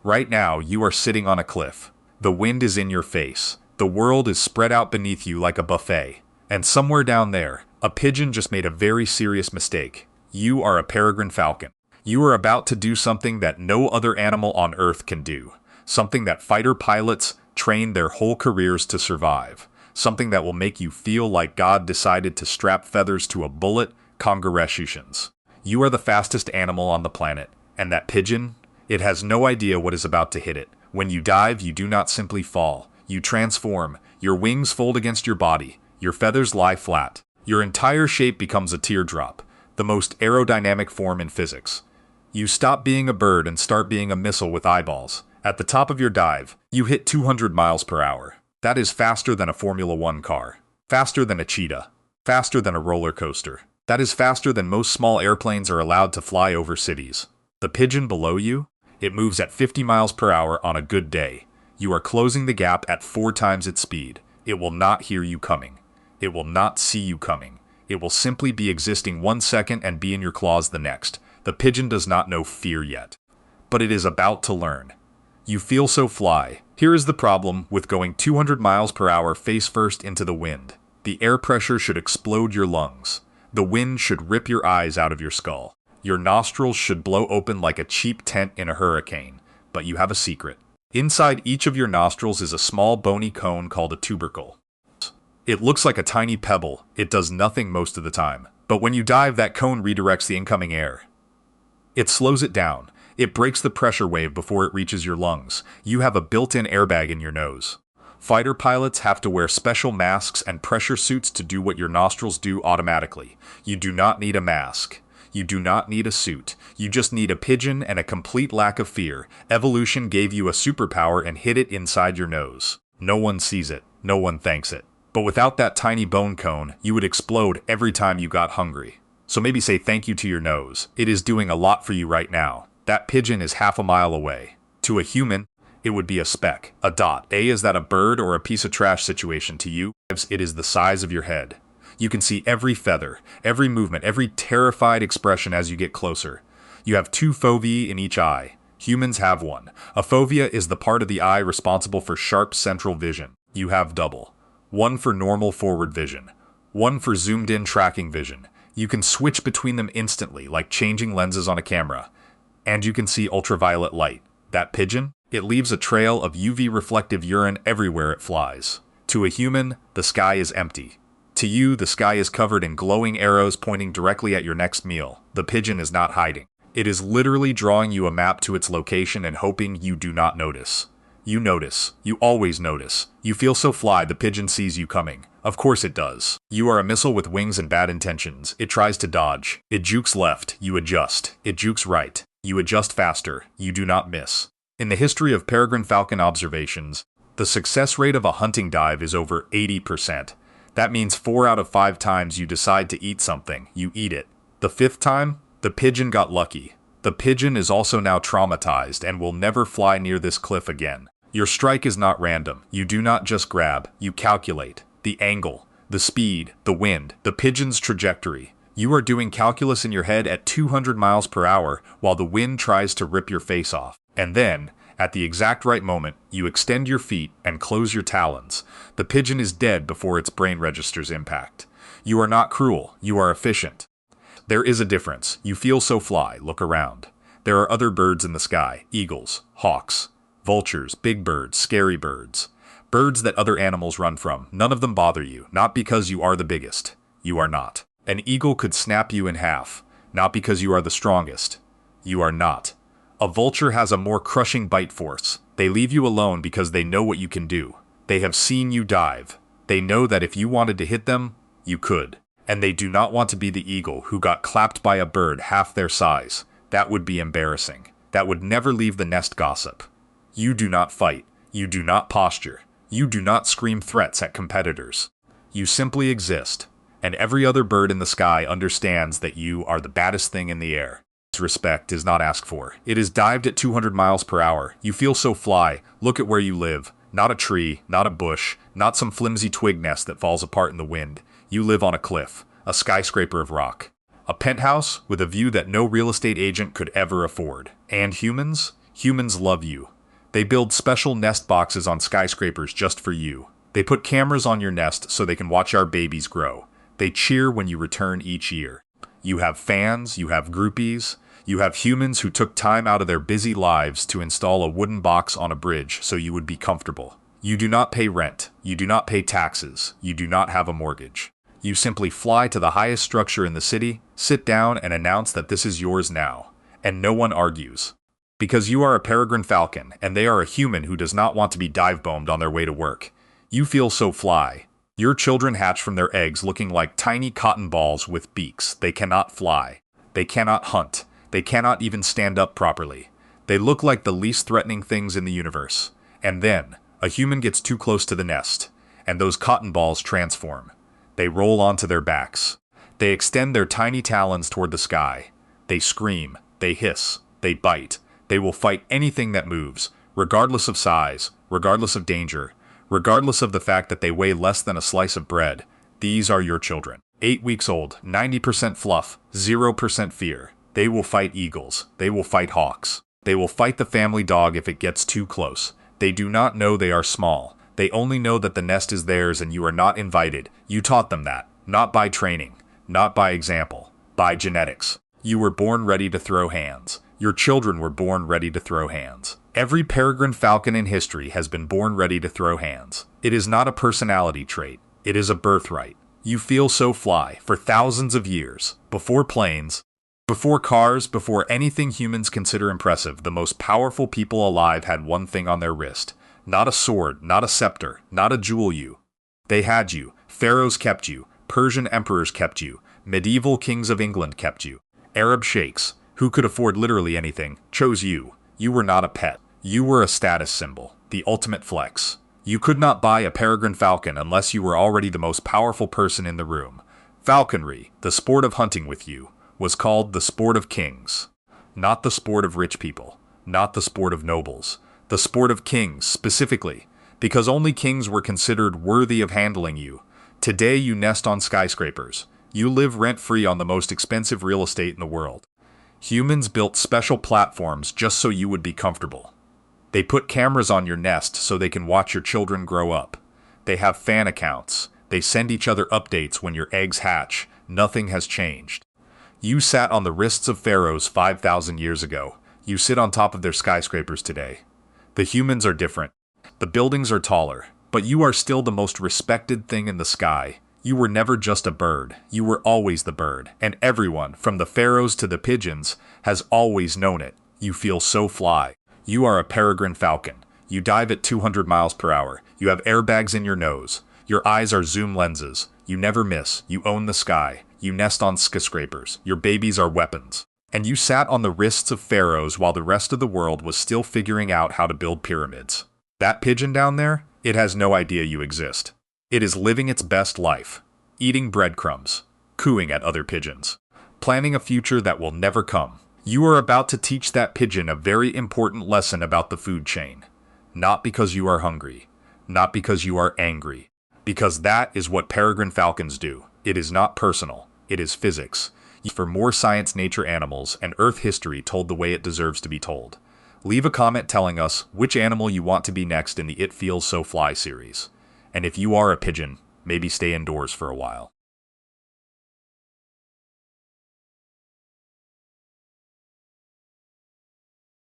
Right now, you are sitting on a cliff. The wind is in your face. The world is spread out beneath you like a buffet. And somewhere down there, a pigeon just made a very serious mistake. You are a peregrine falcon. You are about to do something that no other animal on Earth can do. Something that fighter pilots train their whole careers to survive. Something that will make you feel like God decided to strap feathers to a bullet. Congratulations. You are the fastest animal on the planet. And that pigeon? It has no idea what is about to hit it. When you dive, you do not simply fall. You transform. Your wings fold against your body. Your feathers lie flat. Your entire shape becomes a teardrop, the most aerodynamic form in physics. You stop being a bird and start being a missile with eyeballs. At the top of your dive, you hit 200 miles per hour. That is faster than a Formula One car. Faster than a cheetah. Faster than a roller coaster. That is faster than most small airplanes are allowed to fly over cities. The pigeon below you? It moves at 50 miles per hour on a good day. You are closing the gap at 4 times its speed. It will not hear you coming. It will not see you coming. It will simply be existing 1 second and be in your claws the next. The pigeon does not know fear yet. But it is about to learn. You feel so fly. Here is the problem with going 200 miles per hour face first into the wind. The air pressure should explode your lungs. The wind should rip your eyes out of your skull. Your nostrils should blow open like a cheap tent in a hurricane. But you have a secret. Inside each of your nostrils is a small bony cone called a tubercle. It looks like a tiny pebble. It does nothing most of the time. But when you dive, that cone redirects the incoming air. It slows it down. It breaks the pressure wave before it reaches your lungs. You have a built-in airbag in your nose. Fighter pilots have to wear special masks and pressure suits to do what your nostrils do automatically. You do not need a mask. You do not need a suit. You just need a pigeon and a complete lack of fear. Evolution gave you a superpower and hid it inside your nose. No one sees it. No one thanks it. But without that tiny bone cone, you would explode every time you got hungry. So maybe say thank you to your nose. It is doing a lot for you right now. That pigeon is half a mile away. To a human, it would be a speck, a dot. Is that a bird or a piece of trash situation to you? It is the size of your head. You can see every feather, every movement, every terrified expression as you get closer. You have 2 foveae in each eye. Humans have 1. A fovea is the part of the eye responsible for sharp central vision. You have double. 1 for normal forward vision. 1 for zoomed-in tracking vision. You can switch between them instantly, like changing lenses on a camera. And you can see ultraviolet light. That pigeon? It leaves a trail of UV reflective urine everywhere it flies. To a human, the sky is empty. To you, the sky is covered in glowing arrows pointing directly at your next meal. The pigeon is not hiding. It is literally drawing you a map to its location and hoping you do not notice. You notice. You always notice. You feel so fly, the pigeon sees you coming. Of course it does. You are a missile with wings and bad intentions. It tries to dodge. It jukes left. You adjust. It jukes right. You adjust faster. You do not miss. In the history of peregrine falcon observations, the success rate of a hunting dive is over 80%. That means 4 out of 5 times you decide to eat something, you eat it. The 5th time, the pigeon got lucky. The pigeon is also now traumatized and will never fly near this cliff again. Your strike is not random. You do not just grab, you calculate. The angle, the speed, the wind, the pigeon's trajectory. You are doing calculus in your head at 200 miles per hour while the wind tries to rip your face off. And then, at the exact right moment, you extend your feet and close your talons. The pigeon is dead before its brain registers impact. You are not cruel. You are efficient. There is a difference. You feel so fly. Look around. There are other birds in the sky. Eagles, hawks, vultures, big birds, scary birds. Birds that other animals run from. None of them bother you. Not because you are the biggest. You are not. An eagle could snap you in half. Not because you are the strongest. You are not. A vulture has a more crushing bite force. They leave you alone because they know what you can do. They have seen you dive. They know that if you wanted to hit them, you could. And they do not want to be the eagle who got clapped by a bird half their size. That would be embarrassing. That would never leave the nest gossip. You do not fight. You do not posture. You do not scream threats at competitors. You simply exist. And every other bird in the sky understands that you are the baddest thing in the air. Respect is not asked for. It is dived at 200 miles per hour. You feel so fly. Look at where you live. Not a tree, not a bush, not some flimsy twig nest that falls apart in the wind. You live on a cliff, a skyscraper of rock. A penthouse with a view that no real estate agent could ever afford. And humans? Humans love you. They build special nest boxes on skyscrapers just for you. They put cameras on your nest so they can watch our babies grow. They cheer when you return each year. You have fans, you have groupies, you have humans who took time out of their busy lives to install a wooden box on a bridge so you would be comfortable. You do not pay rent, you do not pay taxes, you do not have a mortgage. You simply fly to the highest structure in the city, sit down and announce that this is yours now, and no one argues. Because you are a peregrine falcon, and they are a human who does not want to be dive-bombed on their way to work. You feel so fly. Your children hatch from their eggs looking like tiny cotton balls with beaks. They cannot fly. They cannot hunt. They cannot even stand up properly. They look like the least threatening things in the universe. And then, a human gets too close to the nest, and those cotton balls transform. They roll onto their backs. They extend their tiny talons toward the sky. They scream. They hiss. They bite. They will fight anything that moves, regardless of size, regardless of danger, regardless of the fact that they weigh less than a slice of bread. These are your children. 8 weeks old, 90% fluff, 0% fear. They will fight eagles. They will fight hawks. They will fight the family dog if it gets too close. They do not know they are small. They only know that the nest is theirs and you are not invited. You taught them that, not by training, not by example, by genetics. You were born ready to throw hands. Your children were born ready to throw hands. Every peregrine falcon in history has been born ready to throw hands. It is not a personality trait. It is a birthright. You feel so fly for thousands of years. Before planes, before cars, before anything humans consider impressive, the most powerful people alive had one thing on their wrist. Not a sword, not a scepter, not a jewel you. They had you. Pharaohs kept you. Persian emperors kept you. Medieval kings of England kept you. Arab sheikhs, who could afford literally anything, chose you. You were not a pet. You were a status symbol, the ultimate flex. You could not buy a peregrine falcon unless you were already the most powerful person in the room. Falconry, the sport of hunting with you, was called the sport of kings. Not the sport of rich people, not the sport of nobles, the sport of kings specifically, because only kings were considered worthy of handling you. Today you nest on skyscrapers. You live rent-free on the most expensive real estate in the world. Humans built special platforms just so you would be comfortable. They put cameras on your nest so they can watch your children grow up. They have fan accounts. They send each other updates when your eggs hatch. Nothing has changed. You sat on the wrists of pharaohs 5,000 years ago. You sit on top of their skyscrapers today. The humans are different. The buildings are taller, but you are still the most respected thing in the sky. You were never just a bird. You were always the bird. And everyone, from the pharaohs to the pigeons, has always known it. You feel so fly. You are a peregrine falcon. You dive at 200 miles per hour. You have airbags in your nose. Your eyes are zoom lenses. You never miss. You own the sky. You nest on skyscrapers. Your babies are weapons. And you sat on the wrists of pharaohs while the rest of the world was still figuring out how to build pyramids. That pigeon down there, it has no idea you exist. It is living its best life, eating breadcrumbs, cooing at other pigeons, planning a future that will never come. You are about to teach that pigeon a very important lesson about the food chain. Not because you are hungry, not because you are angry, because that is what peregrine falcons do. It is not personal, it is physics. For more science, nature, animals, and Earth history told the way it deserves to be told. Leave a comment telling us which animal you want to be next in the It Feels So Fly series. And if you are a pigeon, maybe stay indoors for a while.